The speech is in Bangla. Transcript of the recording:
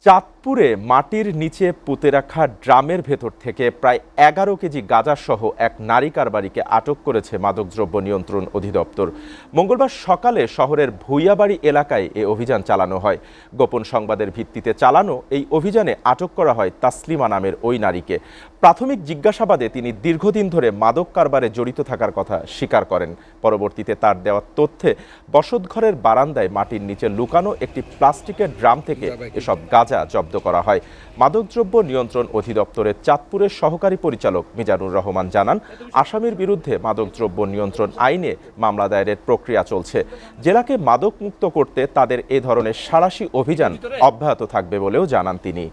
চাঁদপুরে মাটির নিচে পুঁতে রাখা ড্রামের ভেতর থেকে প্রায় ১১ কেজি গাঁজাসহ এক নারী কারবারিকে আটক করেছে মাদকদ্রব্য নিয়ন্ত্রণ অধিদপ্তর। মঙ্গলবার সকালে শহরের ভুইয়াবাড়ি এলাকায় এ অভিযান চালানো হয়। গোপন সংবাদের ভিত্তিতে চালানো এই অভিযানে আটক করা হয় তাসলিমা নামের ওই নারীকে। প্রাথমিক জিজ্ঞাসাবাদে তিনি দীর্ঘদিন ধরে মাদক কারবারে জড়িত থাকার কথা স্বীকার করেন। পরবর্তীতে তার দেওয়া তথ্যে বসতঘরের বারান্দায় মাটির নিচে লুকানো একটি প্লাস্টিকের ড্রাম থেকে এসব গাঁজা জব্দ করা হয়। মাদকদ্রব্য নিয়ন্ত্রণ অধিদপ্তরের চাঁদপুরের সহকারী পরিচালক মিজানুর রহমান জানান, আসামির বিরুদ্ধে মাদকদ্রব্য নিয়ন্ত্রণ আইনে মামলা দায়েরের প্রক্রিয়া চলছে। জেলাকে মাদক মুক্ত করতে তাদের এ ধরনের সাঁড়াশি অভিযান অব্যাহত থাকবে বলেও জানান তিনি।